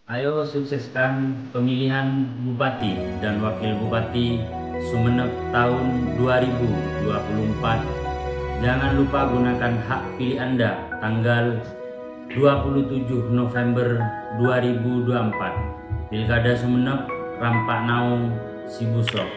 Ayo sukseskan pemilihan Bupati dan Wakil Bupati Sumeneb tahun 2024. Jangan lupa gunakan hak pilih Anda tanggal 27 November 2024. Pilkada Sumeneb, Rampak Naung, Sibusok.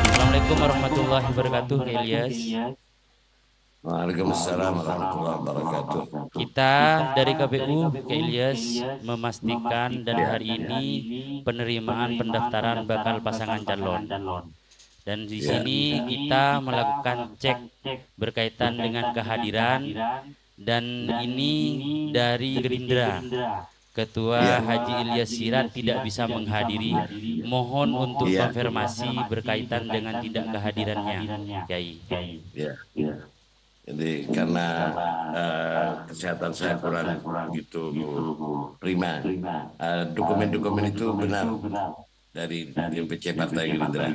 Assalamualaikum warahmatullahi wabarakatuh, Kak Ilyas. Waalaikumsalam warahmatullahi wabarakatuh. Kita dari KPU, Kak Ilyas, memastikan dan hari ini penerimaan pendaftaran bakal pasangan calon. Dan di sini kita melakukan cek berkaitan dengan kehadiran, dan ini dari Gerindra. Ketua Haji Ilyas Sirat tidak bisa menghadiri. Mohon untuk konfirmasi berkaitan dengan tidak kehadirannya, Kiai. Ya. Jadi karena kesehatan saya kurang begitu prima, dokumen-dokumen itu benar dari DPC Partai Gerindra.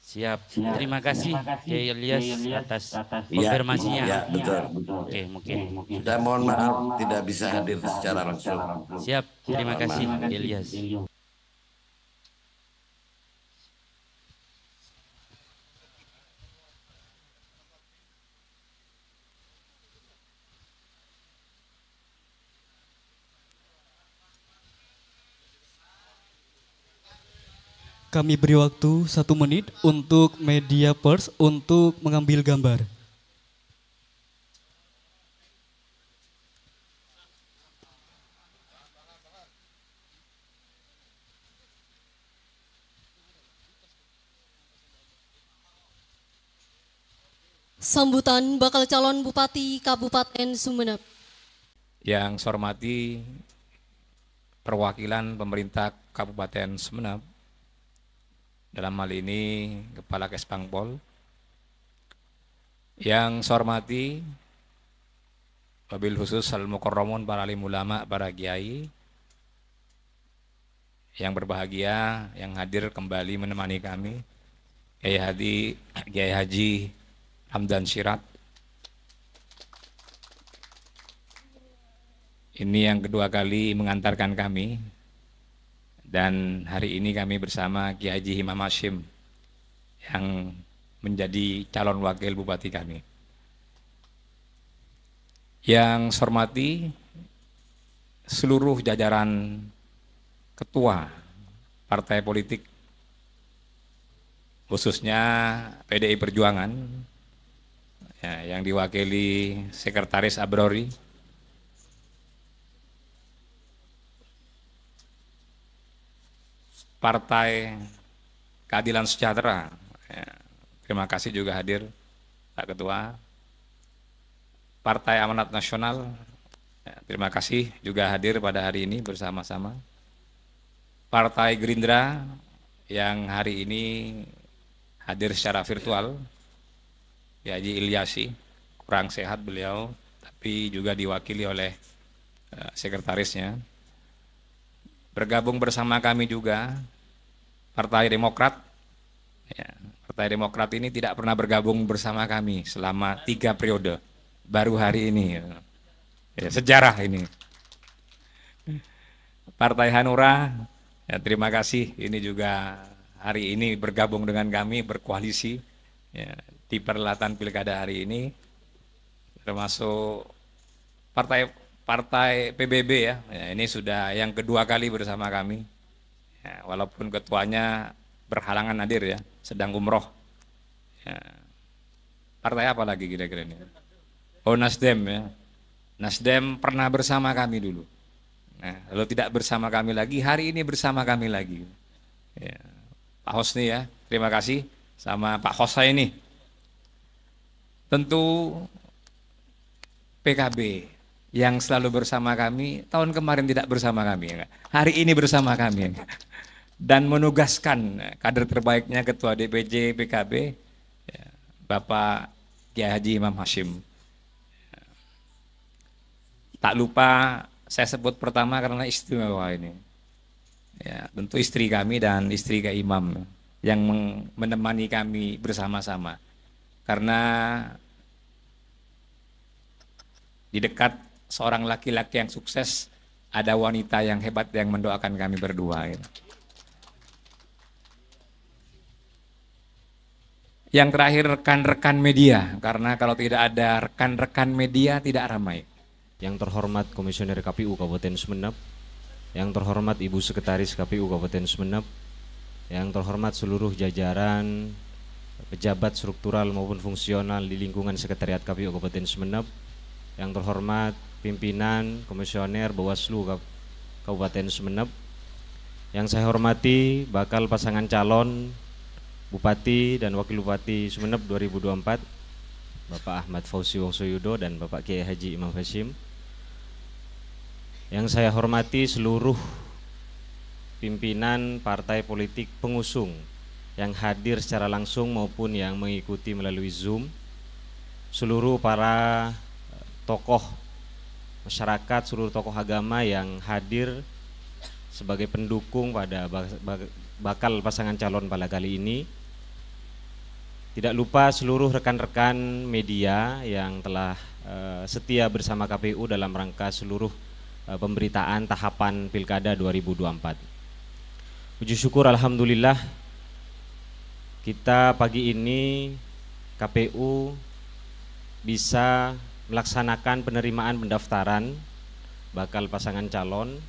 Siap. Terima kasih Kiai Ilyas atas konfirmasinya. Ya, betul. Oke, mungkin. Saya mohon maaf tidak bisa hadir secara langsung. Siap. Terima kasih Kiai Ilyas. Kami beri waktu 1 menit untuk media pers untuk mengambil gambar. Sambutan bakal calon Bupati Kabupaten Sumeneb. Yang saya hormati perwakilan pemerintah Kabupaten Sumeneb, dalam hal ini Kepala Kespangpol. Yang saya hormati wabil khusus Al-Mukarramun, para alim ulama, para kiai yang berbahagia yang hadir kembali menemani kami, Kiai Haji Hamdan Sirat. Ini yang kedua kali mengantarkan kami. Dan hari ini kami bersama Kiai Haji Imam Hashim yang menjadi calon wakil bupati kami. Yang saya hormati seluruh jajaran ketua partai politik khususnya PDI Perjuangan ya, yang diwakili Sekretaris Abrori, Partai Keadilan Sejahtera, ya, terima kasih juga hadir Pak Ketua. Partai Amanat Nasional, ya, terima kasih juga hadir pada hari ini bersama-sama. Partai Gerindra yang hari ini hadir secara virtual, ya, Haji Ilyasi, kurang sehat beliau, tapi juga diwakili oleh sekretarisnya. Bergabung bersama kami juga Partai Demokrat. Ya, Partai Demokrat ini tidak pernah bergabung bersama kami selama 3 periode, baru hari ini. Ya, sejarah ini. Partai Hanura, ya, terima kasih, ini juga hari ini bergabung dengan kami, berkoalisi ya, di perhelatan pilkada hari ini, termasuk partai PBB ya, ini sudah yang kedua kali bersama kami. Ya, walaupun ketuanya berhalangan hadir ya, sedang umroh. Ya. Partai apa lagi kira-kira ini? Oh, Nasdem ya. Nasdem pernah bersama kami dulu. Nah, lalu tidak bersama kami lagi, hari ini bersama kami lagi. Ya. Pak Hosni ya, terima kasih, sama Pak Hosa ini. Tentu PKB yang selalu bersama kami, tahun kemarin tidak bersama kami, ya. Hari ini bersama kami. Ya. Dan menugaskan kader terbaiknya Ketua DPJ PKB, ya, Bapak Kiai Haji Imam Hashim. Ya. Tak lupa saya sebut pertama karena istimewa ini. Ya, tentu istri kami dan istri Kak Imam yang menemani kami bersama-sama. Karena di dekat seorang laki-laki yang sukses, ada wanita yang hebat yang mendoakan kami berdua. Gitu. Yang terakhir rekan-rekan media, karena kalau tidak ada rekan-rekan media tidak ramai. Yang terhormat Komisioner KPU Kabupaten Sumeneb, yang terhormat Ibu Sekretaris KPU Kabupaten Sumeneb, yang terhormat seluruh jajaran pejabat struktural maupun fungsional di lingkungan Sekretariat KPU Kabupaten Sumeneb, yang terhormat pimpinan Komisioner Bawaslu Kabupaten Sumeneb, yang saya hormati bakal pasangan calon Bupati dan Wakil Bupati Sumeneb 2024, Bapak Ahmad Fauzi Wongsoyudo dan Bapak Kiai Haji Imam Hashim. Yang saya hormati seluruh pimpinan partai politik pengusung yang hadir secara langsung maupun yang mengikuti melalui Zoom, seluruh para tokoh masyarakat, seluruh tokoh agama yang hadir sebagai pendukung pada bakal pasangan calon pada kali ini. Tidak lupa seluruh rekan-rekan media yang telah setia bersama KPU dalam rangka seluruh pemberitaan tahapan Pilkada 2024. Puji syukur alhamdulillah kita pagi ini KPU bisa melaksanakan penerimaan pendaftaran bakal pasangan calon,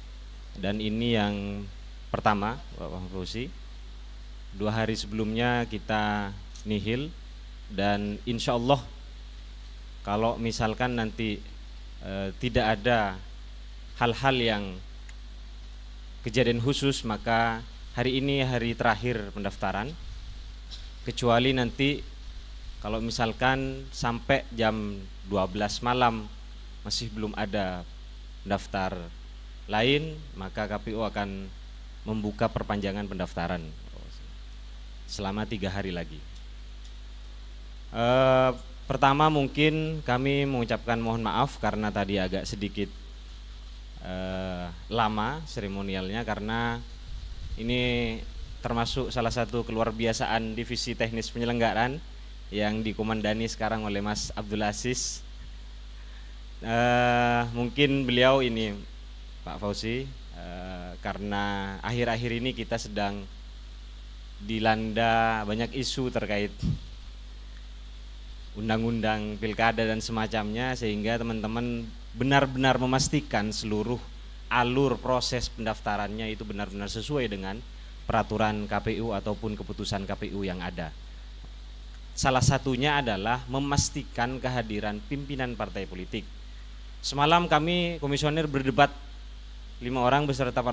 dan ini yang pertama Bapak Fauzi. 2 hari sebelumnya kita nihil, dan insya Allah kalau misalkan nanti tidak ada hal-hal yang kejadian khusus, maka hari ini hari terakhir pendaftaran, kecuali nanti kalau misalkan sampai jam 12 malam masih belum ada daftar lain, maka KPU akan membuka perpanjangan pendaftaran selama 3 hari lagi. Pertama mungkin kami mengucapkan mohon maaf karena tadi agak sedikit lama seremonialnya, karena ini termasuk salah satu keluar biasaan divisi teknis penyelenggaraan yang dikomandani sekarang oleh Mas Abdul Aziz. Mungkin beliau ini Pak Fauzi, karena akhir-akhir ini kita sedang dilanda banyak isu terkait undang-undang pilkada dan semacamnya, sehingga teman-teman benar-benar memastikan seluruh alur proses pendaftarannya itu benar-benar sesuai dengan peraturan KPU ataupun keputusan KPU yang ada. Salah satunya adalah memastikan kehadiran pimpinan partai politik. Semalam kami komisioner berdebat 5 orang beserta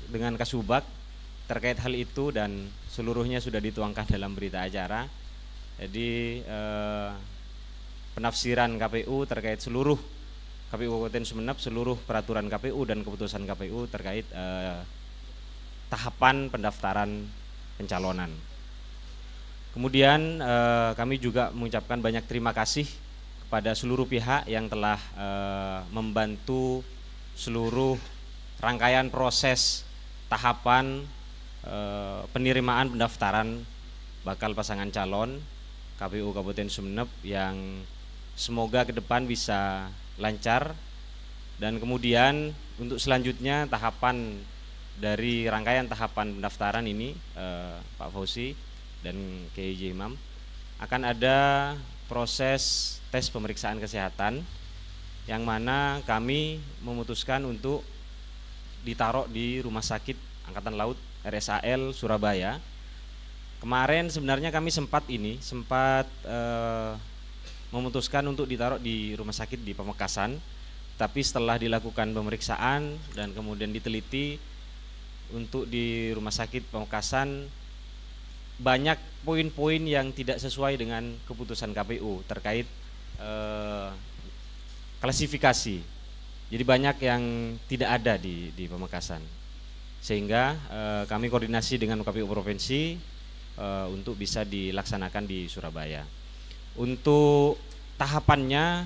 dengan Kasubag terkait hal itu dan seluruhnya sudah dituangkan dalam berita acara. Jadi penafsiran KPU terkait seluruh KPU Kabupaten Sumeneb, seluruh peraturan KPU dan keputusan KPU terkait tahapan pendaftaran pencalonan. Kemudian kami juga mengucapkan banyak terima kasih kepada seluruh pihak yang telah membantu seluruh rangkaian proses tahapan penerimaan pendaftaran bakal pasangan calon KPU Kabupaten Sumeneb yang semoga ke depan bisa lancar. Dan kemudian untuk selanjutnya tahapan dari rangkaian tahapan pendaftaran ini Pak Fauzi dan KJ Imam akan ada proses tes pemeriksaan kesehatan yang mana kami memutuskan untuk ditaruh di Rumah Sakit Angkatan Laut RSAL Surabaya. Kemarin sebenarnya kami sempat memutuskan untuk ditaruh di rumah sakit di Pamekasan, tapi setelah dilakukan pemeriksaan dan kemudian diteliti untuk di rumah sakit Pamekasan banyak poin-poin yang tidak sesuai dengan keputusan KPU terkait klasifikasi. Jadi banyak yang tidak ada di Pamekasan, sehingga kami koordinasi dengan KPU Provinsi untuk bisa dilaksanakan di Surabaya. Untuk tahapannya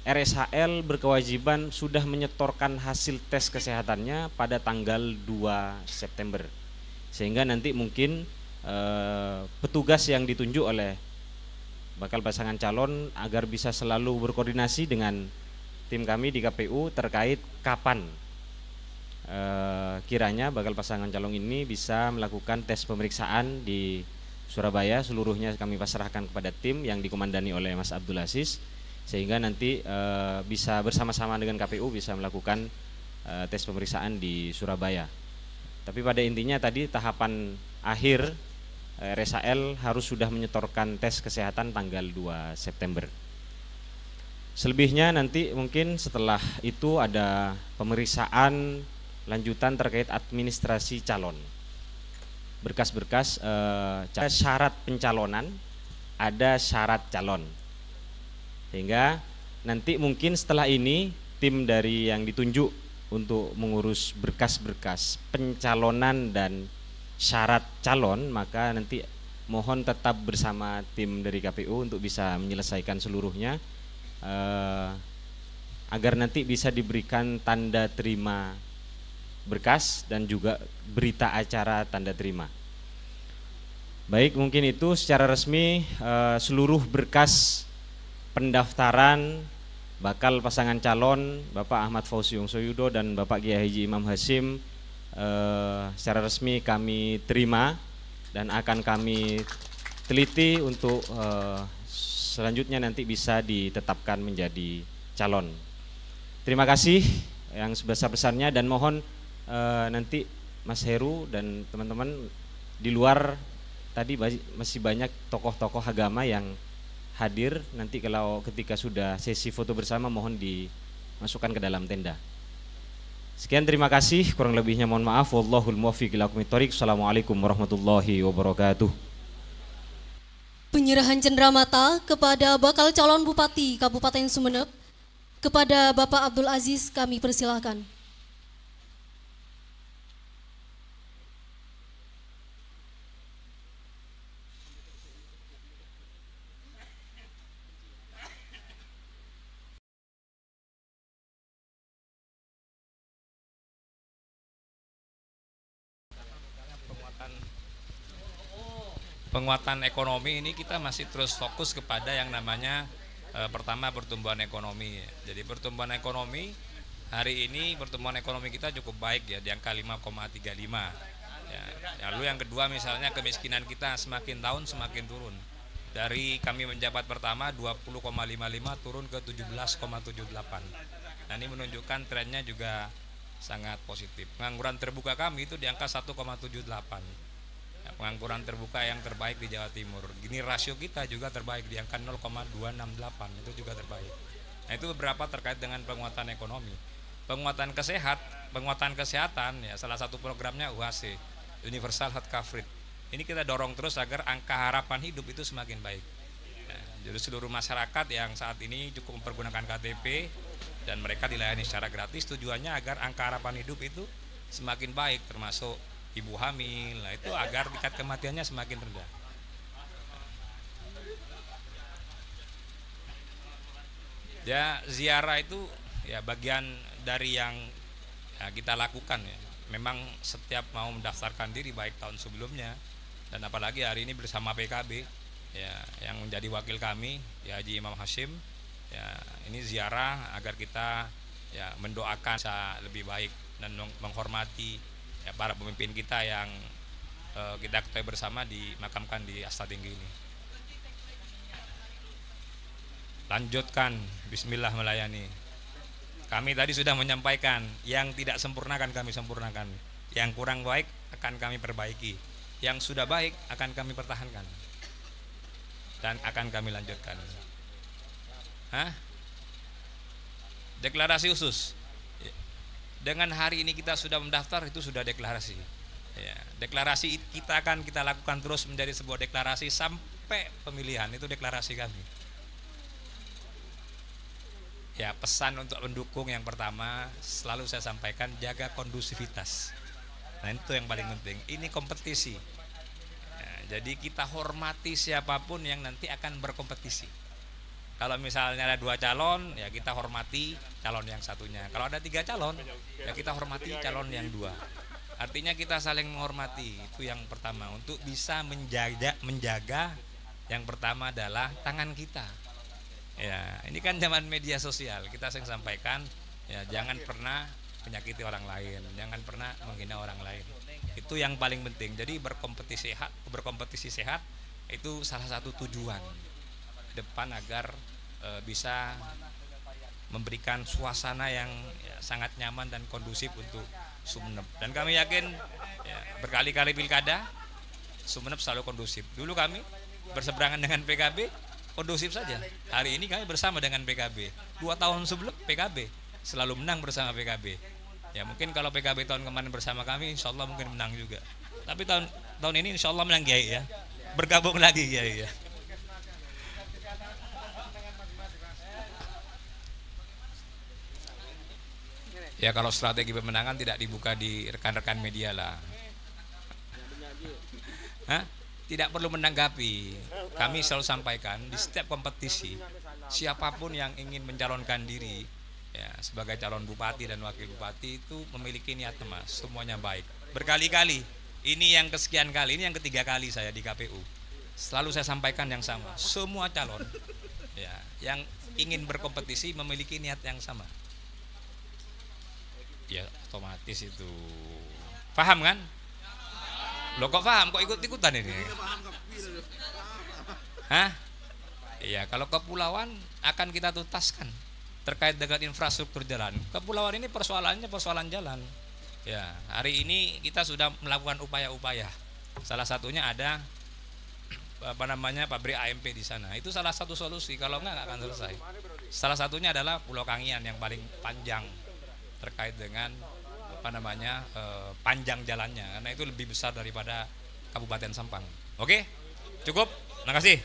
RSHL berkewajiban sudah menyetorkan hasil tes kesehatannya pada tanggal 2 September, sehingga nanti mungkin petugas yang ditunjuk oleh bakal pasangan calon agar bisa selalu berkoordinasi dengan tim kami di KPU terkait kapan kiranya bakal pasangan calon ini bisa melakukan tes pemeriksaan di Surabaya. Seluruhnya kami pasrahkan kepada tim yang dikomandani oleh Mas Abdul Aziz, sehingga nanti bisa bersama-sama dengan KPU bisa melakukan tes pemeriksaan di Surabaya. Tapi pada intinya tadi tahapan akhir RSAL harus sudah menyetorkan tes kesehatan tanggal 2 September. Selebihnya nanti mungkin setelah itu ada pemeriksaan lanjutan terkait administrasi calon, berkas-berkas syarat pencalonan, ada syarat calon, sehingga nanti mungkin setelah ini tim dari yang ditunjuk untuk mengurus berkas-berkas pencalonan dan syarat calon, maka nanti mohon tetap bersama tim dari KPU untuk bisa menyelesaikan seluruhnya agar nanti bisa diberikan tanda terima berkas dan juga berita acara tanda terima. Baik, mungkin itu secara resmi seluruh berkas pendaftaran bakal pasangan calon Bapak Ahmad Fauzi Wongsoyudo dan Bapak Kiai Haji Imam Hasyim secara resmi kami terima dan akan kami teliti untuk selanjutnya nanti bisa ditetapkan menjadi calon. Terima kasih yang sebesar-besarnya dan mohon nanti Mas Heru dan teman-teman di luar tadi masih banyak tokoh-tokoh agama yang hadir. Nanti kalau ketika sudah sesi foto bersama mohon dimasukkan ke dalam tenda. Sekian, terima kasih, kurang lebihnya mohon maaf. Wallahul muwaffiq ila aqwamit thoriq. Assalamualaikum warahmatullahi wabarakatuh. Penyerahan cenderamata kepada bakal calon Bupati Kabupaten Sumeneb kepada Bapak Abdul Aziz kami persilakan. Penguatan ekonomi ini kita masih terus fokus kepada yang namanya pertama pertumbuhan ekonomi. Jadi pertumbuhan ekonomi hari ini pertumbuhan ekonomi kita cukup baik ya, di angka 5,35 ya. Lalu yang kedua misalnya kemiskinan kita semakin tahun semakin turun. Dari kami menjabat pertama 20,55 turun ke 17,78. Nah, ini menunjukkan trennya juga sangat positif. Pengangguran terbuka kami itu di angka 1,78. Ya, pengangguran terbuka yang terbaik di Jawa Timur. Gini rasio kita juga terbaik di angka 0,268, itu juga terbaik. Nah, itu beberapa terkait dengan penguatan ekonomi. Penguatan kesehatan ya salah satu programnya UHC, Universal Health Coverage. Ini kita dorong terus agar angka harapan hidup itu semakin baik. Ya, jadi seluruh masyarakat yang saat ini cukup mempergunakan KTP dan mereka dilayani secara gratis, tujuannya agar angka harapan hidup itu semakin baik, termasuk ibu hamil. Nah, itu agar tingkat kematiannya semakin rendah. Ya, ziarah itu ya bagian dari yang ya, kita lakukan ya. Memang setiap mau mendaftarkan diri baik tahun sebelumnya dan apalagi hari ini bersama PKB ya yang menjadi wakil kami ya Haji Imam Hashim ya, ini ziarah agar kita ya mendoakan bisa lebih baik dan menghormati ya para pemimpin kita yang kita ketahui bersama dimakamkan di Asta Tinggi ini. Lanjutkan, bismillah melayani. Kami tadi sudah menyampaikan, yang tidak sempurna akan kami sempurnakan, yang kurang baik akan kami perbaiki, yang sudah baik akan kami pertahankan dan akan kami lanjutkan. Deklarasi khusus. Dengan hari ini kita sudah mendaftar, itu sudah deklarasi ya, deklarasi kita akan kita lakukan terus menjadi sebuah deklarasi sampai pemilihan. Itu deklarasi kami ya. Pesan untuk pendukung yang pertama selalu saya sampaikan, jaga kondusivitas. Nah, itu yang paling penting. Ini kompetisi ya, jadi kita hormati siapapun yang nanti akan berkompetisi. Kalau misalnya ada 2 calon ya kita hormati calon yang satunya. Kalau ada 3 calon ya kita hormati calon yang 2. Artinya kita saling menghormati. Itu yang pertama, untuk bisa menjaga yang pertama adalah tangan kita. Ya, ini kan zaman media sosial. Kita sering sampaikan ya, jangan pernah menyakiti orang lain, jangan pernah menghina orang lain. Itu yang paling penting. Jadi berkompetisi sehat itu salah satu tujuan depan agar bisa memberikan suasana yang ya, sangat nyaman dan kondusif untuk Sumeneb. Dan kami yakin ya, berkali-kali pilkada Sumeneb selalu kondusif. Dulu kami berseberangan dengan PKB kondusif saja. Hari ini kami bersama dengan PKB. 2 tahun sebelum PKB selalu menang bersama PKB. Ya mungkin kalau PKB tahun kemarin bersama kami, insya Allah mungkin menang juga. Tapi tahun ini insya Allah menang Kiai ya. Bergabung lagi Kiai ya. Ya kalau strategi pemenangan tidak dibuka di rekan-rekan media lah. Tidak perlu menanggapi. Kami selalu sampaikan di setiap kompetisi, siapapun yang ingin mencalonkan diri ya, sebagai calon bupati dan wakil bupati itu memiliki niat emas, semuanya baik. Berkali-kali, ini yang kesekian kali, ini yang ketiga kali saya di KPU. Selalu saya sampaikan yang sama. Semua calon ya, yang ingin berkompetisi memiliki niat yang sama. Ya otomatis itu paham kan? Lo kok paham? Kok ikut-ikutan ini? Iya, kalau kepulauan akan kita tuntaskan terkait dengan infrastruktur jalan. Kepulauan ini persoalannya persoalan jalan. Ya, hari ini kita sudah melakukan upaya-upaya. Salah satunya ada pabrik AMP di sana. Itu salah satu solusi. Kalau enggak akan selesai. Salah satunya adalah Pulau Kangian yang paling panjang terkait dengan panjang jalannya, karena itu lebih besar daripada Kabupaten Sampang. Oke, cukup. Terima kasih.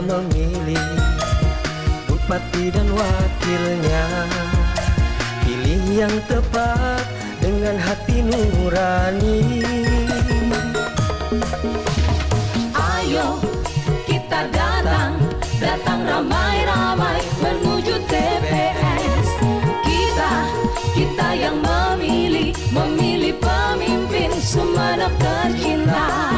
memilih bupati dan wakilnya. Pilih yang tepat dengan hati nurani. Ayo kita datang ramai-ramai menuju TPS. Kita yang memilih pemimpin Sumenep tercinta.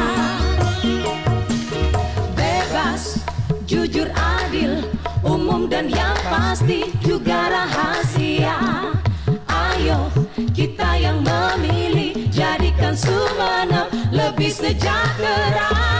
Bebas, jujur, adil, umum dan yang pasti juga rahasia. Ayo kita yang memilih, jadikan Sumenep lebih sejahtera.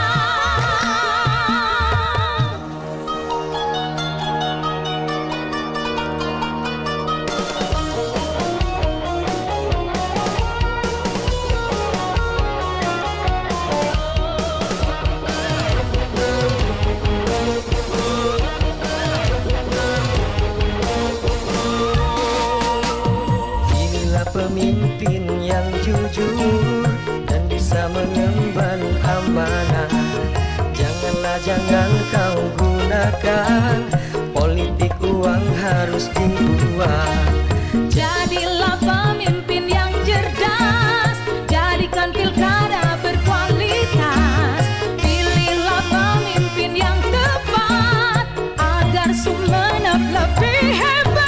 Pemimpin yang jujur dan bisa mengemban amanah. Jangan kau gunakan politik uang harus dibuang. Jadilah pemimpin yang cerdas, jadikan pilkada berkualitas. Pilihlah pemimpin yang tepat agar Sumenep lebih hebat.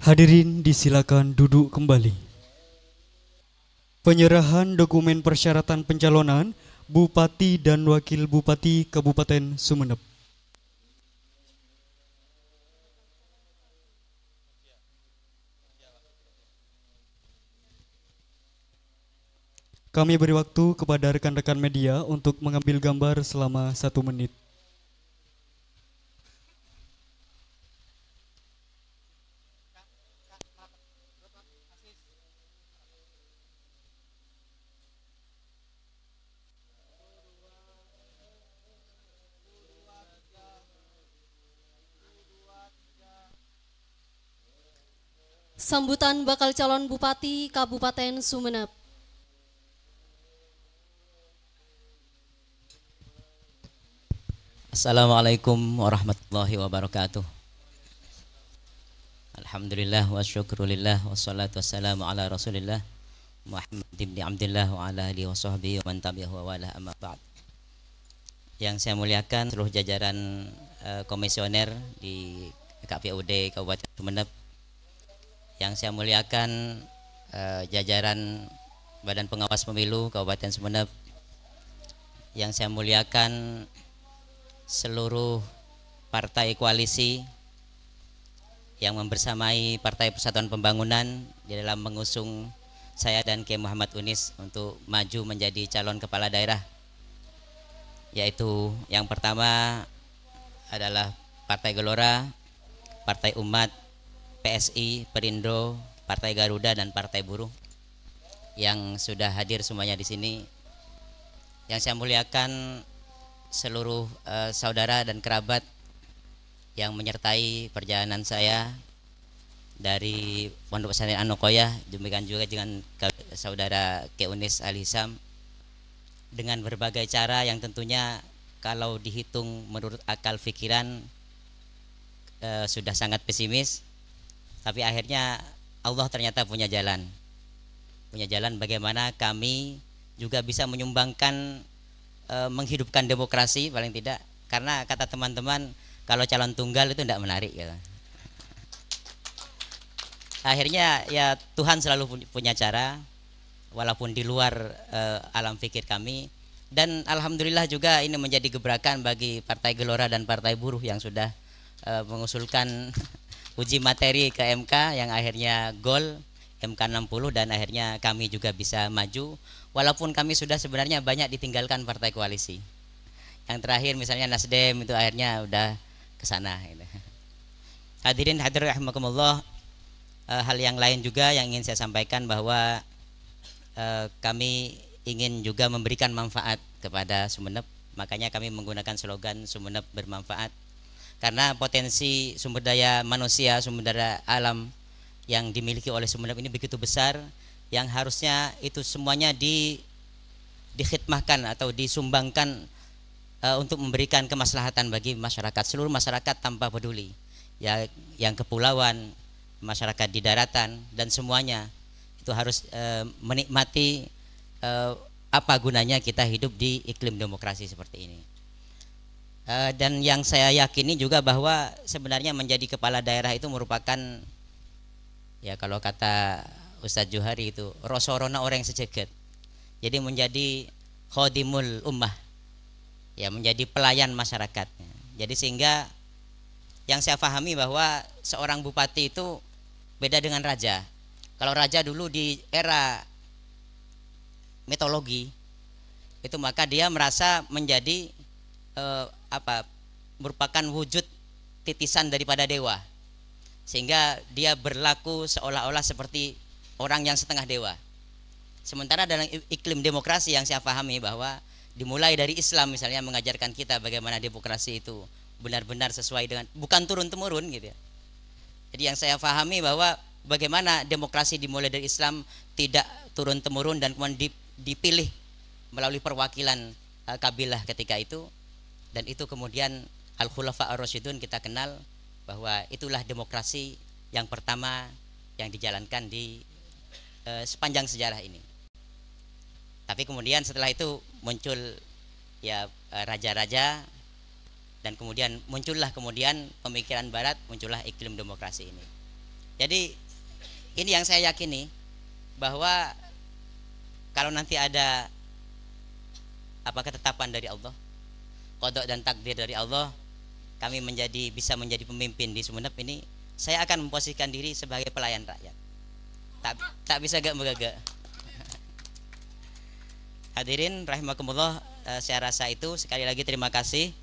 Hadirin disilakan duduk kembali. Penyerahan dokumen persyaratan pencalonan Bupati dan Wakil Bupati Kabupaten Sumenep. Kami beri waktu kepada rekan-rekan media untuk mengambil gambar selama 1 menit. Sambutan bakal calon Bupati Kabupaten Sumenep. Assalamualaikum warahmatullahi wabarakatuh. Alhamdulillah wa syukrulillah wassalatu wassalamu ala rasulillah Muhammad ibn Abdullah wa ala alihi wa sahbihi wa man tabi'ahu wa wala amma ba'd. Yang saya muliakan seluruh jajaran komisioner di KPUD Kabupaten Sumenep. Yang saya muliakan jajaran Badan Pengawas Pemilu Kabupaten Sumenep. Yang saya muliakan seluruh partai koalisi yang membersamai Partai Persatuan Pembangunan di dalam mengusung saya dan Kiai Muhammad Unis untuk maju menjadi calon kepala daerah. Yaitu yang pertama adalah Partai Gelora, Partai Umat, PSI, Perindo, Partai Garuda dan Partai Buruh yang sudah hadir semuanya di sini. Yang saya muliakan seluruh saudara dan kerabat yang menyertai perjalanan saya dari Pondok Pesantren An-Nuqoyah, demikian juga dengan saudara Kiai Unis Al-Hisam, dengan berbagai cara yang tentunya kalau dihitung menurut akal pikiran sudah sangat pesimis. Tapi akhirnya Allah ternyata punya jalan bagaimana kami juga bisa menyumbangkan, menghidupkan demokrasi paling tidak. Karena kata teman-teman kalau calon tunggal itu tidak menarik gitu. Akhirnya ya Tuhan selalu punya cara walaupun di luar alam pikir kami. Dan alhamdulillah juga ini menjadi gebrakan bagi Partai Gelora dan Partai Buruh yang sudah mengusulkan uji materi ke MK yang akhirnya gol MK 60 dan akhirnya kami juga bisa maju walaupun kami sudah sebenarnya banyak ditinggalkan partai koalisi. Yang terakhir misalnya Nasdem itu akhirnya udah ke sana gitu. Hadirin hadirin rahimakumullah, hal yang lain juga yang ingin saya sampaikan bahwa kami ingin juga memberikan manfaat kepada Sumenep. Makanya kami menggunakan slogan Sumenep bermanfaat. karena potensi sumber daya manusia, sumber daya alam yang dimiliki oleh Sumeneb ini begitu besar, yang harusnya itu semuanya dikhidmahkan atau disumbangkan untuk memberikan kemaslahatan bagi masyarakat, seluruh masyarakat tanpa peduli ya, yang kepulauan, masyarakat di daratan, dan semuanya itu harus menikmati apa gunanya kita hidup di iklim demokrasi seperti ini. Dan yang saya yakini juga bahwa sebenarnya menjadi kepala daerah itu merupakan, ya kalau kata Ustadz Juhari itu, rosorona orang sejagat. Jadi menjadi khodimul ummah, ya menjadi pelayan masyarakat. Jadi sehingga yang saya pahami bahwa seorang bupati itu beda dengan raja. Kalau raja dulu di era mitologi itu, maka dia merasa menjadi merupakan wujud titisan daripada dewa, sehingga dia berlaku seolah-olah seperti orang yang setengah dewa. Sementara dalam iklim demokrasi yang saya pahami bahwa dimulai dari Islam misalnya mengajarkan kita bagaimana demokrasi itu benar-benar sesuai dengan, bukan turun-temurun gitu ya. Jadi yang saya pahami bahwa bagaimana demokrasi dimulai dari Islam tidak turun-temurun dan kemudian dipilih melalui perwakilan kabilah ketika itu, dan itu kemudian Al-Khulafa Ar-Rasyidun kita kenal bahwa itulah demokrasi yang pertama yang dijalankan di sepanjang sejarah ini. Tapi kemudian setelah itu muncul ya raja-raja, dan kemudian muncullah kemudian pemikiran barat, muncullah iklim demokrasi ini. Jadi ini yang saya yakini bahwa kalau nanti ada ketetapan dari Allah, qada dan takdir dari Allah, kami bisa menjadi pemimpin di Sumeneb ini, saya akan memposisikan diri sebagai pelayan rakyat. Tak bisa gak megagak. Hadirin rahimakumullah, saya rasa itu. Sekali lagi terima kasih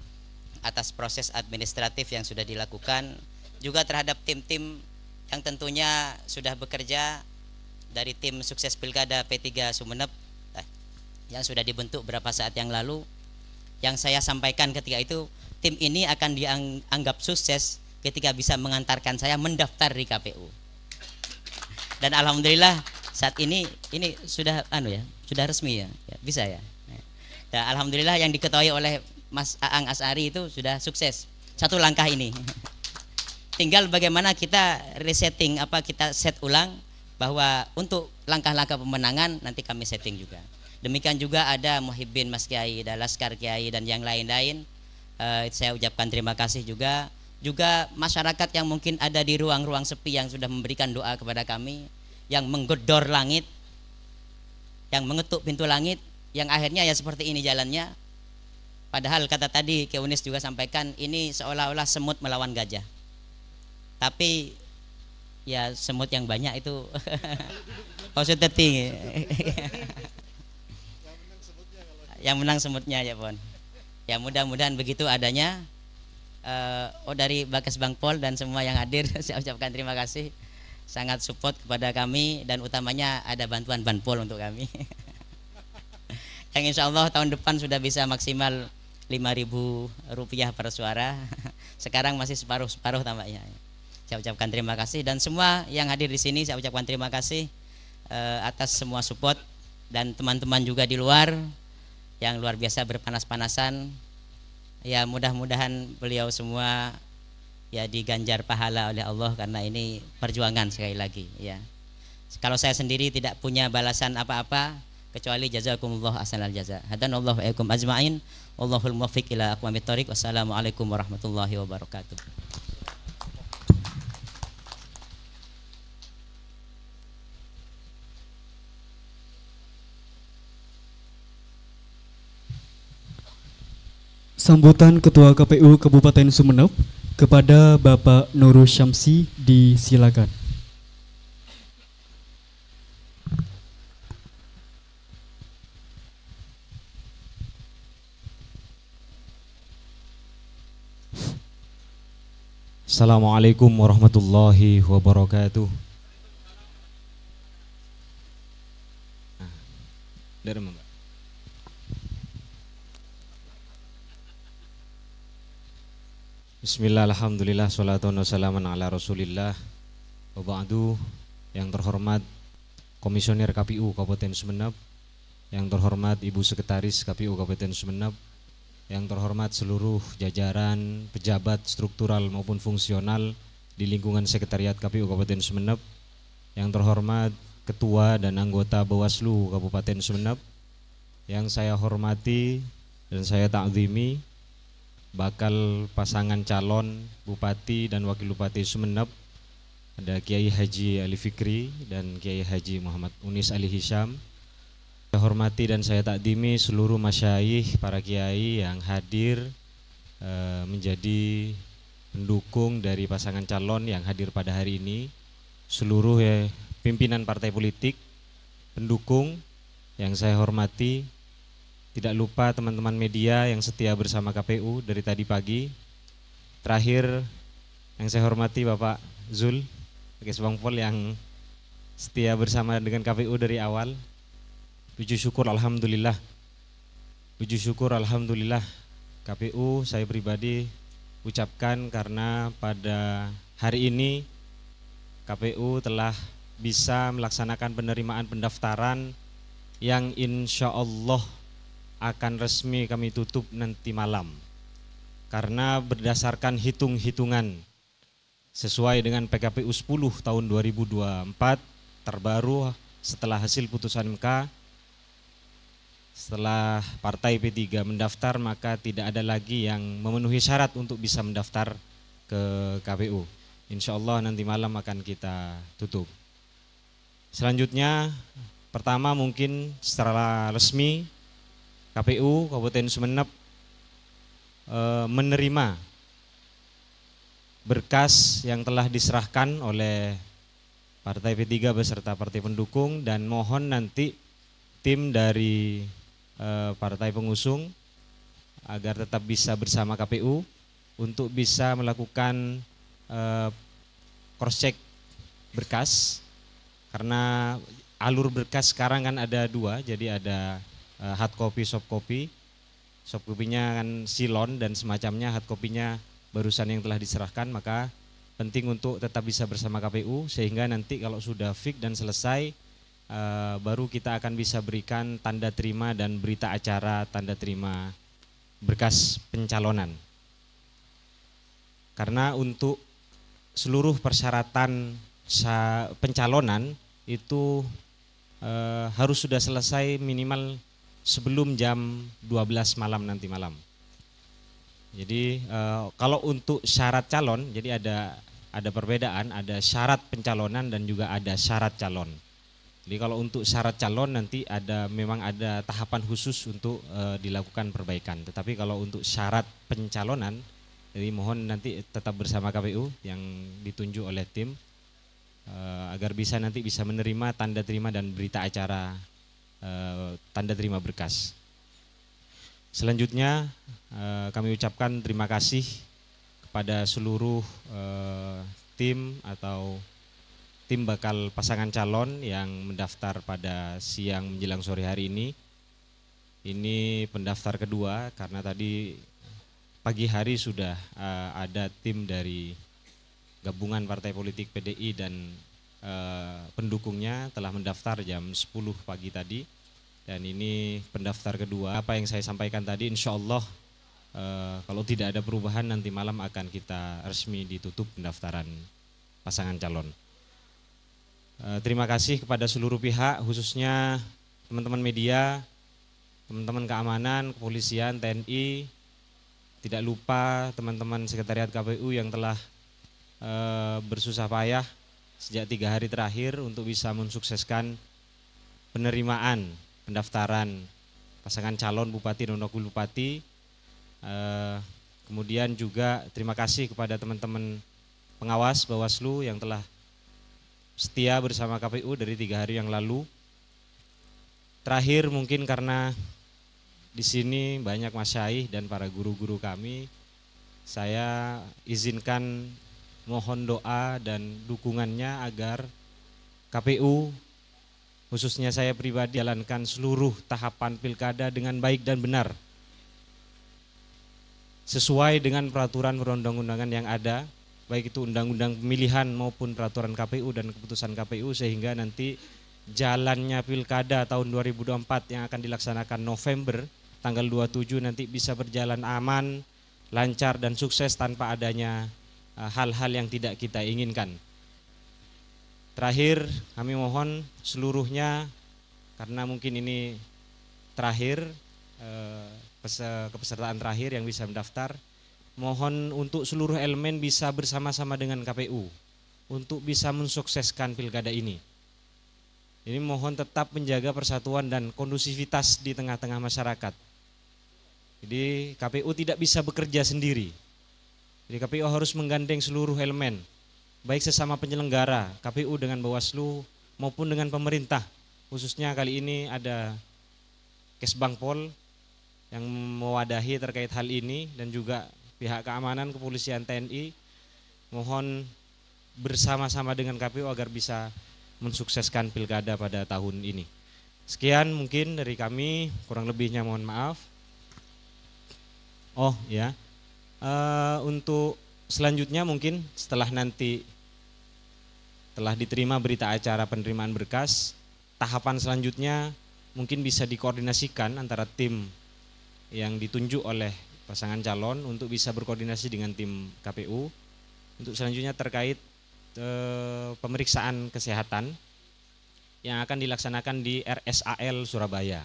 atas proses administratif yang sudah dilakukan, juga terhadap tim-tim yang tentunya sudah bekerja dari tim sukses Pilkada P3 Sumeneb yang sudah dibentuk beberapa saat yang lalu. Yang saya sampaikan ketika itu, tim ini akan dianggap sukses ketika bisa mengantarkan saya mendaftar di KPU. Dan alhamdulillah saat ini sudah sudah resmi ya, bisa ya. Dan alhamdulillah yang diketahui oleh Mas Aang As'ari itu sudah sukses. Satu langkah ini. Tinggal bagaimana kita resetting, kita set ulang bahwa untuk langkah-langkah pemenangan nanti kami setting juga. Demikian juga ada Muhibbin Mas Kiai, ada Laskar Kiai dan yang lain-lain. Saya ucapkan terima kasih juga masyarakat yang mungkin ada di ruang-ruang sepi yang sudah memberikan doa kepada kami, yang menggedor langit, yang mengetuk pintu langit, yang akhirnya ya seperti ini jalannya. Padahal kata tadi Keunis juga sampaikan, ini seolah-olah semut melawan gajah. Tapi ya semut yang banyak itu maksudnya tinggi. Yang menang semutnya ya Pon. Ya mudah-mudahan begitu adanya. Dari Bakas Bangpol dan semua yang hadir, saya ucapkan terima kasih, sangat support kepada kami, dan utamanya ada bantuan Banpol untuk kami. Yang insya Allah tahun depan sudah bisa maksimal Rp5.000 per suara. Sekarang masih separuh tampaknya. Saya ucapkan terima kasih, dan semua yang hadir di sini saya ucapkan terima kasih atas semua support, dan teman-teman juga di luar yang luar biasa berpanas-panasan. Ya mudah-mudahan beliau semua ya diganjar pahala oleh Allah, karena ini perjuangan sekali lagi ya. Kalau saya sendiri tidak punya balasan apa-apa kecuali jazakumullah ahsanal jaza. Hadanallahu wa iyyakum ajmain. Wallahul muwaffiq ila aqwamit thoriq. Wassalamualaikum warahmatullahi wabarakatuh. Sambutan Ketua KPU Kabupaten Sumeneb kepada Bapak Nurul Syamsi disilakan. Assalamualaikum warahmatullahi wabarakatuh. Dari mana? Bismillah, alhamdulillah, salatu wassalamu ala rasulillah. Wa ba'du. Yang terhormat Komisioner KPU Kabupaten Sumeneb, yang terhormat Ibu Sekretaris KPU Kabupaten Sumeneb, yang terhormat seluruh jajaran pejabat struktural maupun fungsional di lingkungan Sekretariat KPU Kabupaten Sumeneb, yang terhormat Ketua dan anggota Bawaslu Kabupaten Sumeneb, yang saya hormati dan saya takzimi bakal pasangan calon Bupati dan Wakil Bupati Sumeneb, ada Kiai Haji Ali Fikri dan Kiai Haji Muhammad Unis Ali Hisham. Saya hormati dan saya takdimi seluruh masyayikh, para kiai yang hadir menjadi pendukung dari pasangan calon yang hadir pada hari ini, seluruh pimpinan partai politik, pendukung yang saya hormati, tidak lupa teman-teman media yang setia bersama KPU dari tadi pagi. Terakhir yang saya hormati Bapak Zul Bangpol yang setia bersama dengan KPU dari awal. Puji syukur alhamdulillah. Puji syukur alhamdulillah KPU saya pribadi ucapkan karena pada hari ini KPU telah bisa melaksanakan penerimaan pendaftaran yang insya Allah akan resmi kami tutup nanti malam. Karena berdasarkan hitung-hitungan sesuai dengan PKPU 10 tahun 2024 terbaru setelah hasil putusan MK, setelah partai P3 mendaftar maka tidak ada lagi yang memenuhi syarat untuk bisa mendaftar ke KPU. Insya Allah nanti malam akan kita tutup. Selanjutnya, pertama mungkin secara resmi KPU Kabupaten Sumeneb menerima berkas yang telah diserahkan oleh Partai P3 beserta partai pendukung, dan mohon nanti tim dari partai pengusung agar tetap bisa bersama KPU untuk bisa melakukan cross check berkas, karena alur berkas sekarang kan ada dua, jadi ada hard copy, soft copy. Soft copy-nya kan silon dan semacamnya, hard copy-nya barusan yang telah diserahkan, maka penting untuk tetap bisa bersama KPU sehingga nanti kalau sudah fix dan selesai baru kita akan bisa berikan tanda terima dan berita acara tanda terima berkas pencalonan. Karena untuk seluruh persyaratan pencalonan itu harus sudah selesai minimal sebelum jam 12 malam nanti malam. Jadi kalau untuk syarat calon, jadi ada perbedaan, ada syarat pencalonan dan juga ada syarat calon. Jadi kalau untuk syarat calon nanti memang ada tahapan khusus untuk dilakukan perbaikan. Tetapi kalau untuk syarat pencalonan, jadi mohon nanti tetap bersama KPU yang ditunjuk oleh tim agar nanti bisa menerima tanda terima dan berita acara tanda terima berkas. Selanjutnya kami ucapkan terima kasih kepada seluruh tim atau tim bakal pasangan calon yang mendaftar pada siang menjelang sore hari ini. Ini pendaftar kedua karena tadi pagi hari sudah ada tim dari gabungan partai politik PDI dan pendukungnya telah mendaftar jam 10 pagi tadi. Dan ini pendaftar kedua. Apa yang saya sampaikan tadi insya Allah kalau tidak ada perubahan nanti malam akan kita resmi ditutup pendaftaran pasangan calon. Terima kasih kepada seluruh pihak, khususnya teman-teman media, teman-teman keamanan, kepolisian, TNI, tidak lupa teman-teman sekretariat KPU yang telah bersusah payah sejak 3 hari terakhir untuk bisa mensukseskan penerimaan pendaftaran pasangan calon Bupati dan Wakil Bupati. Kemudian juga terima kasih kepada teman-teman pengawas Bawaslu yang telah setia bersama KPU dari 3 hari yang lalu. Terakhir mungkin karena di sini banyak masyayikh dan para guru-guru kami, saya izinkan mohon doa dan dukungannya agar KPU khususnya saya pribadi jalankan seluruh tahapan pilkada dengan baik dan benar. sesuai dengan peraturan perundang-undangan yang ada, baik itu undang-undang pemilihan maupun peraturan KPU dan keputusan KPU, sehingga nanti jalannya pilkada tahun 2024 yang akan dilaksanakan November tanggal 27 nanti bisa berjalan aman, lancar dan sukses tanpa adanya hal-hal yang tidak kita inginkan. Terakhir, kami mohon seluruhnya, karena mungkin ini terakhir, kepesertaan terakhir yang bisa mendaftar, mohon untuk seluruh elemen bisa bersama-sama dengan KPU untuk bisa mensukseskan pilkada ini. Ini mohon tetap menjaga persatuan dan kondusivitas di tengah-tengah masyarakat. Jadi KPU tidak bisa bekerja sendiri. Jadi KPU harus menggandeng seluruh elemen, baik sesama penyelenggara, KPU dengan Bawaslu maupun dengan pemerintah. Khususnya kali ini ada Kesbangpol yang mewadahi terkait hal ini, dan juga pihak keamanan, kepolisian, TNI, mohon bersama-sama dengan KPU agar bisa mensukseskan pilkada pada tahun ini. Sekian mungkin dari kami, kurang lebihnya mohon maaf. Oh ya, untuk selanjutnya mungkin setelah nanti telah diterima berita acara penerimaan berkas, tahapan selanjutnya mungkin bisa dikoordinasikan antara tim yang ditunjuk oleh pasangan calon untuk bisa berkoordinasi dengan tim KPU untuk selanjutnya terkait pemeriksaan kesehatan yang akan dilaksanakan di RSAL Surabaya.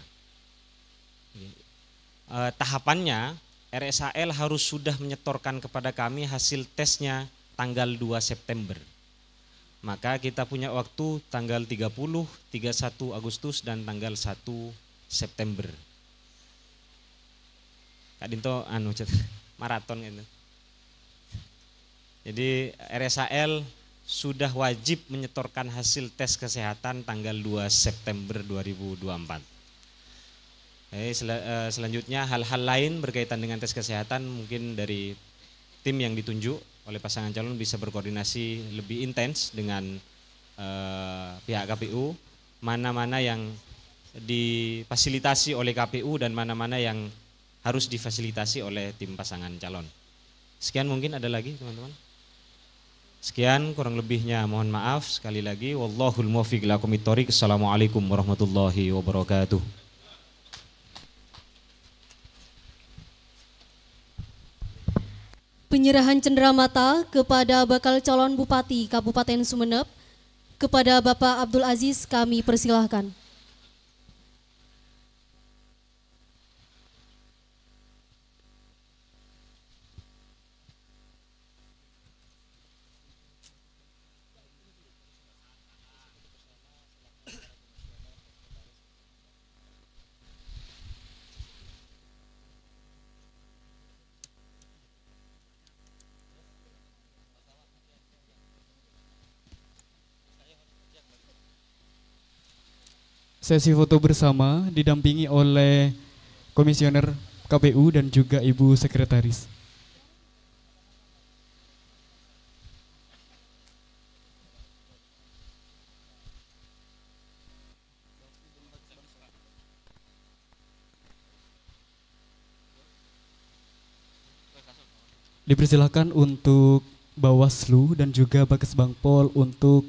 Tahapannya RSAL harus sudah menyetorkan kepada kami hasil tesnya tanggal 2 September. Maka kita punya waktu tanggal 30, 31 Agustus dan tanggal 1 September. Kak Dinto maraton gitu. Jadi RSAL sudah wajib menyetorkan hasil tes kesehatan tanggal 2 September 2024. Selanjutnya hal-hal lain berkaitan dengan tes kesehatan mungkin dari tim yang ditunjuk oleh pasangan calon bisa berkoordinasi lebih intens dengan pihak KPU, mana-mana yang difasilitasi oleh KPU dan mana-mana yang harus difasilitasi oleh tim pasangan calon. Sekian, mungkin ada lagi teman-teman. Sekian, kurang lebihnya mohon maaf sekali lagi. Wallahul muwaffiq ila aqwamit thoriq. Assalamualaikum warahmatullahi wabarakatuh. Penyerahan cenderamata kepada bakal calon Bupati Kabupaten Sumeneb kepada Bapak Abdul Aziz kami persilahkan. Sesi foto bersama didampingi oleh Komisioner KPU dan juga Ibu Sekretaris. Dipersilakan untuk Bawaslu dan juga Bakesbangpol untuk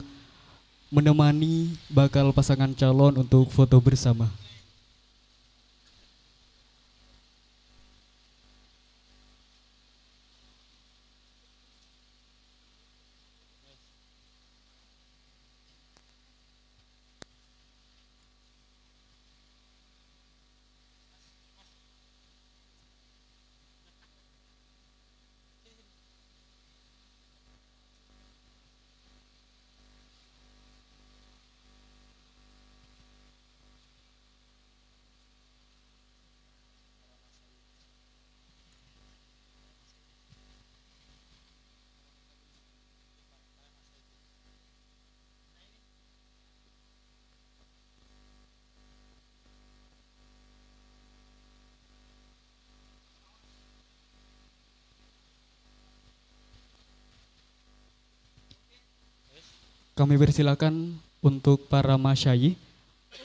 menemani bakal pasangan calon untuk foto bersama. Kami persilakan untuk para masyayikh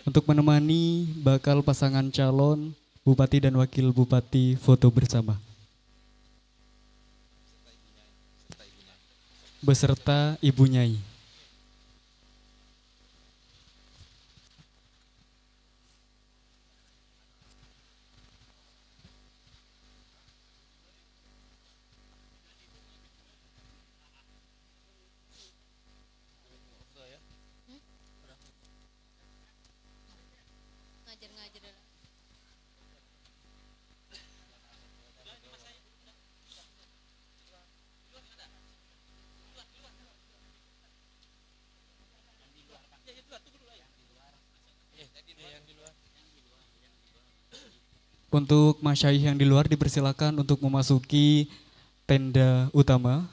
untuk menemani bakal pasangan calon Bupati dan Wakil Bupati foto bersama. beserta Ibu Nyai. Untuk masyaikh yang di luar dipersilakan untuk memasuki tenda utama.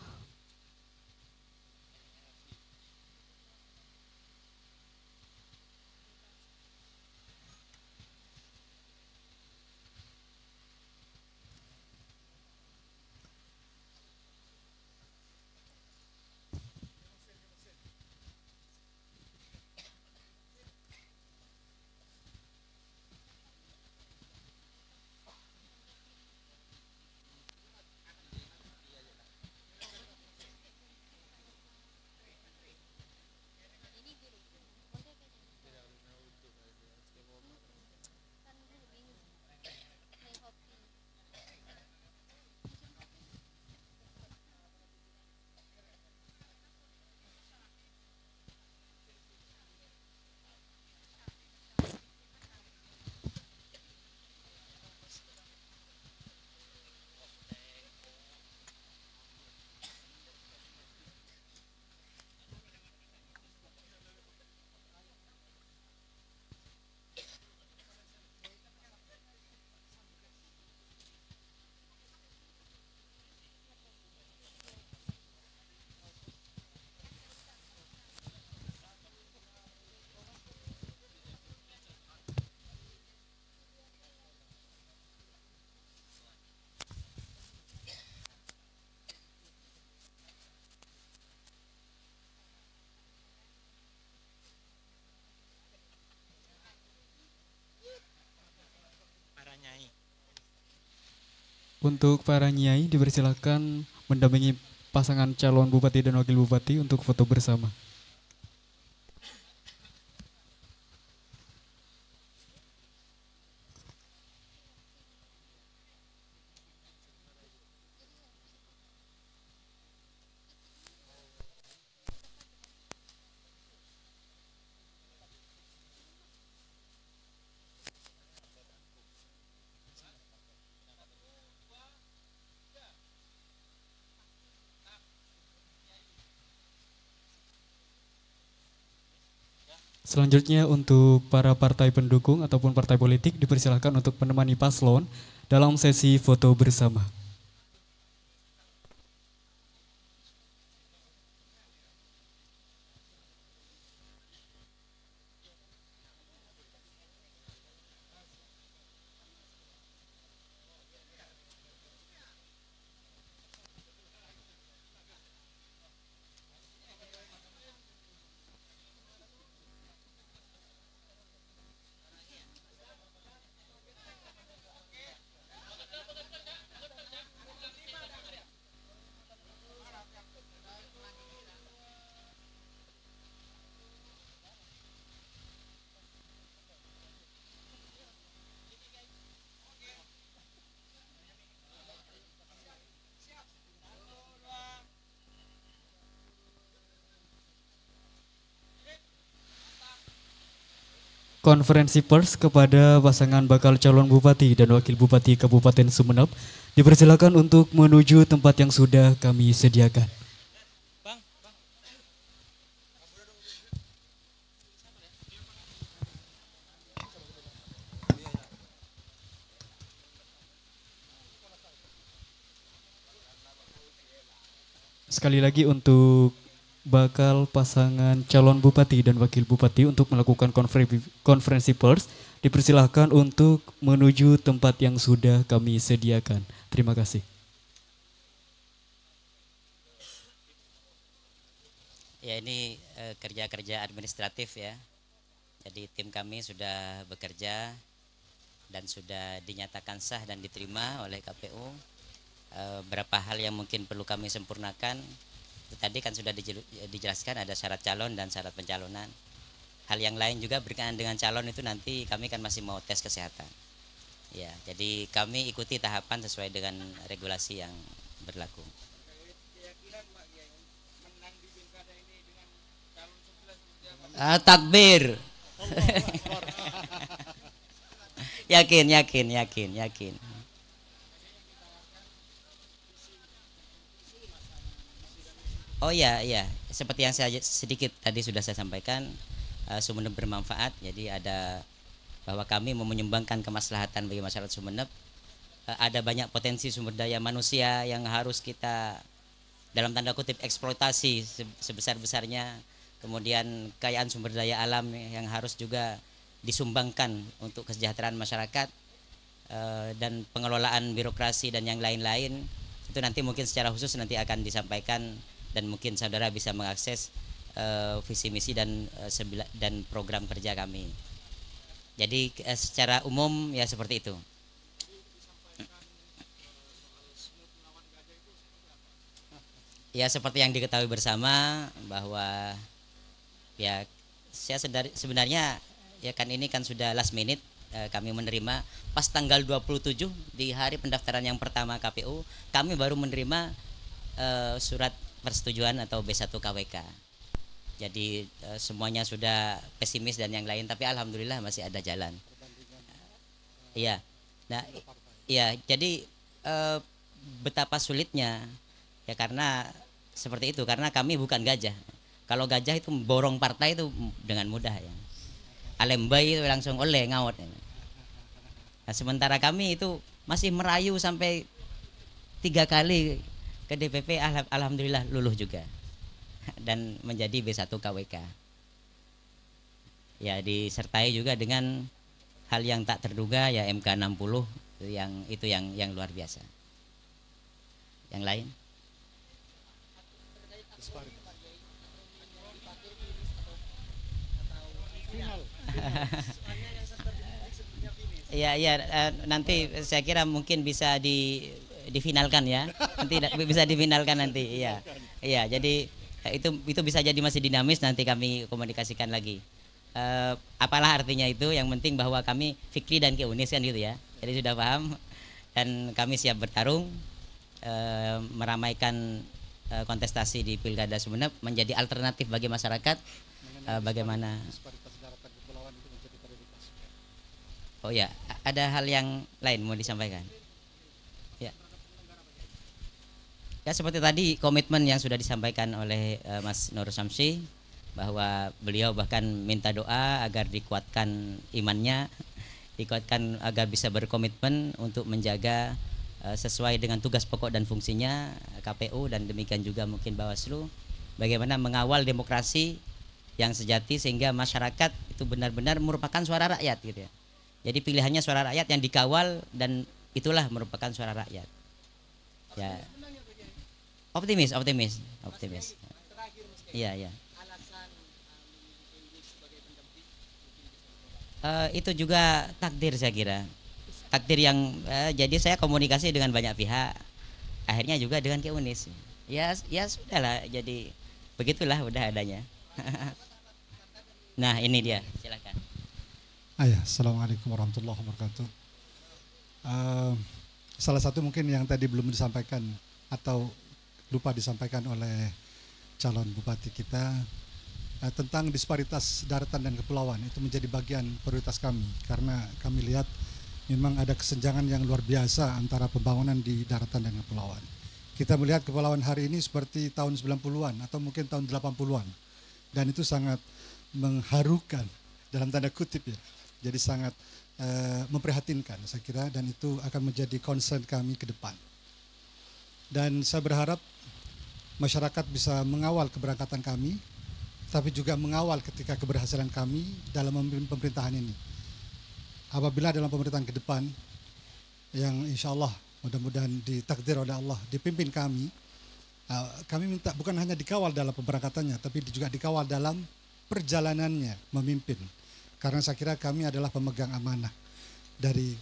Untuk para nyai dipersilakan mendampingi pasangan calon bupati dan wakil bupati untuk foto bersama. Selanjutnya untuk para partai pendukung ataupun partai politik dipersilakan untuk menemani paslon dalam sesi foto bersama. Konferensi pers kepada pasangan bakal calon bupati dan wakil bupati Kabupaten Sumeneb dipersilakan untuk menuju tempat yang sudah kami sediakan. Sekali lagi untuk bakal pasangan calon bupati dan wakil bupati untuk melakukan konferensi pers dipersilahkan untuk menuju tempat yang sudah kami sediakan. Terima kasih. Ya, ini kerja-kerja administratif ya. Jadi tim kami sudah bekerja dan sudah dinyatakan sah dan diterima oleh KPU. Berapa hal yang mungkin perlu kami sempurnakan Tadi kan sudah dijelaskan ada syarat calon dan syarat pencalonan. Hal yang lain juga berkenaan dengan calon itu nanti kami kan masih mau tes kesehatan. Ya, jadi kami ikuti tahapan sesuai dengan regulasi yang berlaku. Takbir. Yakin. Oh iya, seperti yang saya sedikit tadi sudah saya sampaikan, Sumeneb bermanfaat. Jadi ada bahwa kami mau menyumbangkan kemaslahatan bagi masyarakat Sumeneb. Ada banyak potensi sumber daya manusia yang harus kita dalam tanda kutip eksploitasi sebesar-besarnya. Kemudian kekayaan sumber daya alam yang harus juga disumbangkan untuk kesejahteraan masyarakat, dan pengelolaan birokrasi dan yang lain-lain. Itu nanti mungkin secara khusus nanti akan disampaikan dan mungkin saudara bisa mengakses visi misi dan program kerja kami. Jadi secara umum ya seperti itu. Ya seperti yang diketahui bersama bahwa ya saya sebenarnya ya kan ini kan sudah last minute, kami menerima pas tanggal 27 di hari pendaftaran yang pertama KPU, kami baru menerima surat persetujuan atau B1 KWK. Jadi semuanya sudah pesimis dan yang lain, tapi alhamdulillah masih ada jalan. Iya. Nah, iya, jadi betapa sulitnya ya karena seperti itu, karena kami bukan gajah. Kalau gajah itu borong partai itu dengan mudah ya. Alembai itu langsung oleh ngawat. Nah, sementara kami itu masih merayu sampai 3 kali ke DPP, alhamdulillah luluh juga dan menjadi B1 KWK. Ya disertai juga dengan hal yang tak terduga ya MK 60 yang luar biasa. Yang lain? Nanti saya kira mungkin bisa difinalkan ya. Nanti bisa difinalkan nanti. Iya, jadi itu bisa jadi masih dinamis, nanti kami komunikasikan lagi. Apalah artinya itu, yang penting bahwa kami Fikri dan Keunis kan gitu ya. Jadi sudah paham dan kami siap bertarung, meramaikan kontestasi di Pilkada Sumeneb menjadi alternatif bagi masyarakat. Bagaimana? Oh ya, ada hal yang lain mau disampaikan? Ya seperti tadi komitmen yang sudah disampaikan oleh Mas Nur Samsi, bahwa beliau bahkan minta doa agar dikuatkan imannya, dikuatkan agar bisa berkomitmen untuk menjaga sesuai dengan tugas pokok dan fungsinya KPU, dan demikian juga mungkin Bawaslu, bagaimana mengawal demokrasi yang sejati sehingga masyarakat itu benar-benar merupakan suara rakyat gitu ya. Jadi pilihannya suara rakyat yang dikawal, dan itulah merupakan suara rakyat. Ya. Optimis. Iya. Itu juga takdir saya kira. Takdir yang jadi saya komunikasi dengan banyak pihak. Akhirnya juga dengan Keunis. Ya sudahlah, jadi begitulah udah adanya. Nah, ini dia. Silakan. Assalamualaikum warahmatullahi wabarakatuh. Salah satu mungkin yang tadi belum disampaikan atau lupa disampaikan oleh calon bupati kita tentang disparitas daratan dan kepulauan, itu menjadi bagian prioritas kami, karena kami lihat memang ada kesenjangan yang luar biasa antara pembangunan di daratan dan kepulauan. Kita melihat kepulauan hari ini seperti tahun 90-an atau mungkin tahun 80-an, dan itu sangat mengharukan dalam tanda kutip ya. Jadi sangat memprihatinkan saya kira, dan itu akan menjadi concern kami ke depan. Dan saya berharap masyarakat bisa mengawal keberangkatan kami, tapi juga mengawal ketika keberhasilan kami dalam memimpin pemerintahan ini. Apabila dalam pemerintahan ke depan, yang insya Allah mudah-mudahan ditakdir oleh Allah dipimpin kami minta bukan hanya dikawal dalam pemberangkatannya, tapi juga dikawal dalam perjalanannya memimpin. Karena saya kira kami adalah pemegang amanah dari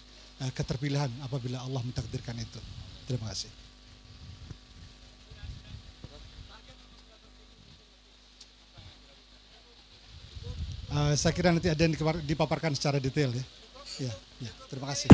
keterpilihan apabila Allah mentakdirkan itu. Terima kasih. Saya kira nanti ada yang dipaparkan secara detail ya. Ya, terima kasih.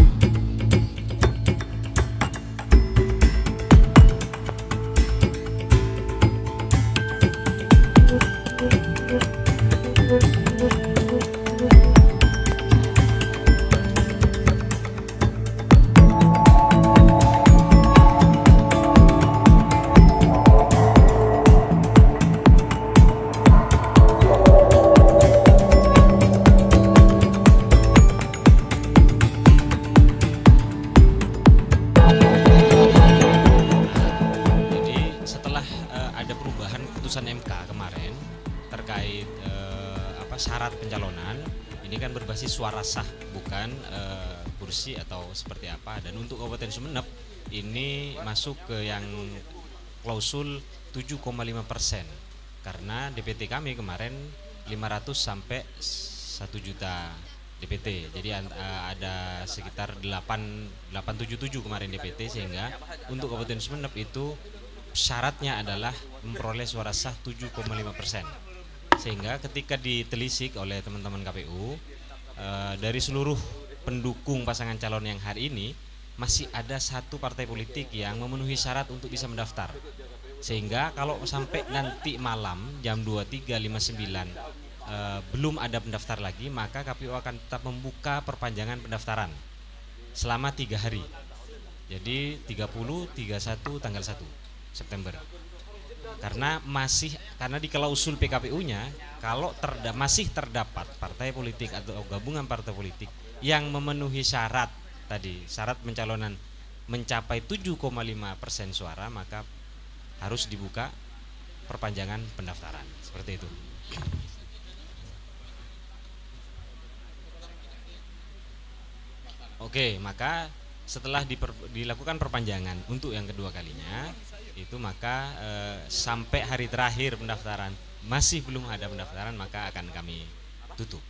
Syarat pencalonan ini kan berbasis suara sah, bukan kursi atau seperti apa. Dan untuk Kabupaten Sumeneb ini masuk ke yang klausul 7,5%, karena DPT kami kemarin 500 sampai 1 juta DPT. Jadi ada sekitar 877 kemarin DPT, sehingga untuk Kabupaten Sumeneb itu syaratnya adalah memperoleh suara sah 7,5%. Sehingga ketika ditelisik oleh teman-teman KPU, dari seluruh pendukung pasangan calon yang hari ini masih ada satu partai politik yang memenuhi syarat untuk bisa mendaftar. Sehingga kalau sampai nanti malam jam 23.59 belum ada pendaftar lagi, maka KPU akan tetap membuka perpanjangan pendaftaran selama 3 hari. Jadi 30, 31, tanggal 1 September. Karena di klausul PKPU-nya, kalau masih terdapat partai politik atau gabungan partai politik yang memenuhi syarat tadi, syarat pencalonan mencapai 7,5% suara, maka harus dibuka perpanjangan pendaftaran. Seperti itu. Oke, maka setelah dilakukan perpanjangan untuk yang kedua kalinya, itu maka sampai hari terakhir pendaftaran masih belum ada pendaftaran, maka akan kami tutup.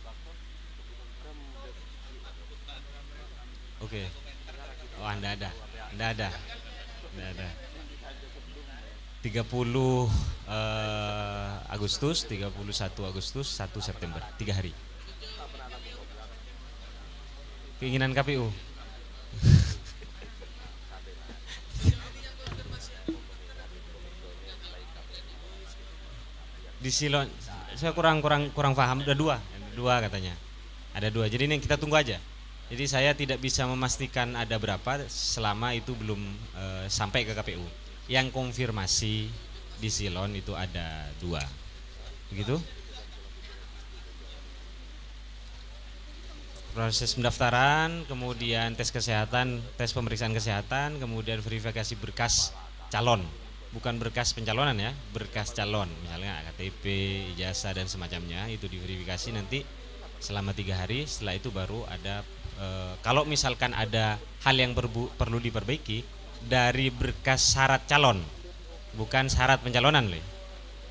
Oke. Oh, Anda ada. 30 Agustus, 31 Agustus, 1 September, 3 hari. Keinginan KPU. Di Silon saya kurang paham. Ada dua katanya, ada 2. Jadi ini kita tunggu aja. Jadi saya tidak bisa memastikan ada berapa selama itu belum sampai ke KPU. Yang konfirmasi di Silon itu ada 2, begitu. Proses pendaftaran, kemudian tes kesehatan, tes pemeriksaan kesehatan, kemudian verifikasi berkas calon. Bukan berkas pencalonan ya, berkas calon, misalnya KTP, ijazah dan semacamnya, itu diverifikasi nanti selama 3 hari. Setelah itu baru ada kalau misalkan ada hal yang perlu diperbaiki dari berkas syarat calon, bukan syarat pencalonan loh,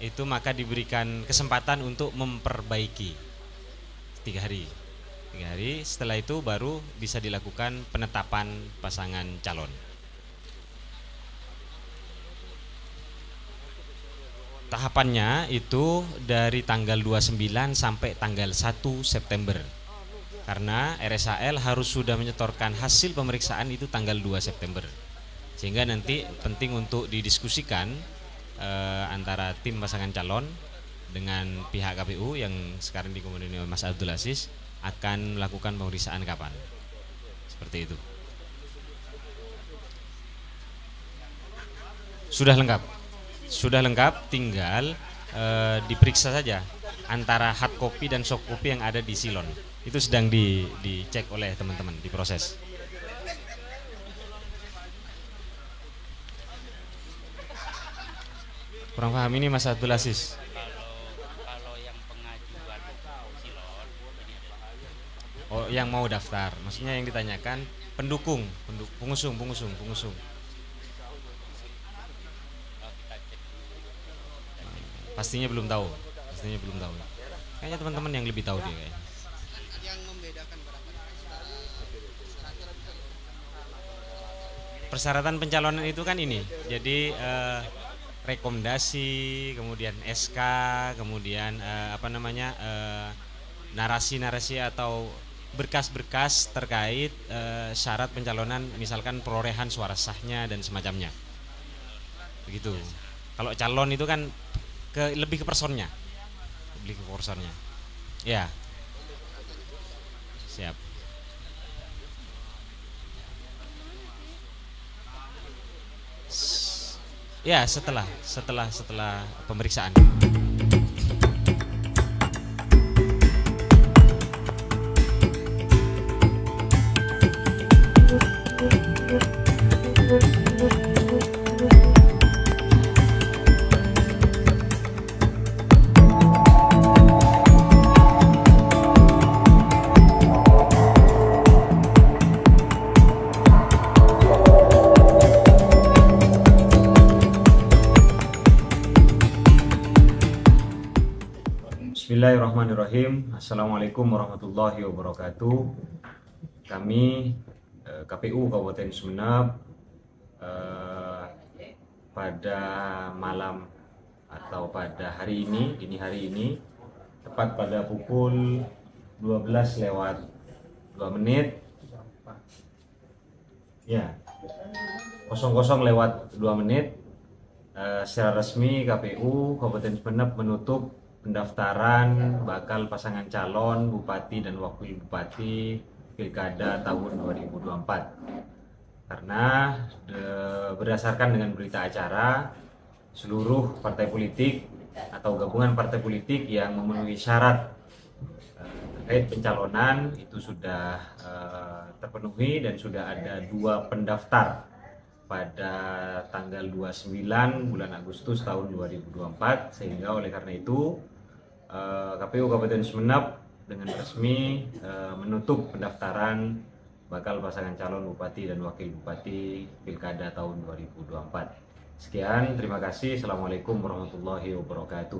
itu maka diberikan kesempatan untuk memperbaiki 3 hari. 3 hari setelah itu baru bisa dilakukan penetapan pasangan calon. Tahapannya itu dari tanggal 29 sampai tanggal 1 September. Karena RSAL harus sudah menyetorkan hasil pemeriksaan itu tanggal 2 September. Sehingga nanti penting untuk didiskusikan antara tim pasangan calon dengan pihak KPU yang sekarang dikoordinir oleh Mas Abdul Aziz akan melakukan pemeriksaan kapan. Seperti itu. Sudah lengkap, tinggal diperiksa saja antara hard copy dan soft copy yang ada di Silon. Itu sedang dicek oleh teman-teman, diproses. Kurang paham ini Mas Abdul Aziz. Kalau yang pengajuan Silon, oh, yang mau daftar, maksudnya yang ditanyakan pengusung. Pastinya belum tahu. Kayaknya teman-teman yang lebih tahu dia. Yang membedakan persyaratan pencalonan itu kan ini. Jadi rekomendasi, kemudian SK, kemudian narasi-narasi atau berkas-berkas terkait syarat pencalonan, misalkan perolehan suara sahnya dan semacamnya. Begitu. Kalau calon itu kan lebih ke personnya. Lebih ke personnya. Ya. Siap. Ya, setelah pemeriksaan. Bismillahirrahmanirrahim. Assalamualaikum warahmatullahi wabarakatuh. Kami KPU Kabupaten Sumeneb pada malam atau pada hari ini, dini hari ini, tepat pada pukul 12 lewat 2 menit, ya, 00 lewat 2 menit, secara resmi KPU Kabupaten Sumeneb menutup pendaftaran bakal pasangan calon bupati dan wakil bupati Pilkada tahun 2024. Karena berdasarkan dengan berita acara, seluruh partai politik atau gabungan partai politik yang memenuhi syarat terkait pencalonan itu sudah terpenuhi dan sudah ada 2 pendaftar pada tanggal 29 bulan Agustus tahun 2024, sehingga oleh karena itu KPU Kabupaten Sumeneb dengan resmi menutup pendaftaran bakal pasangan calon bupati dan wakil bupati Pilkada tahun 2024. Sekian, terima kasih. Assalamualaikum warahmatullahi wabarakatuh.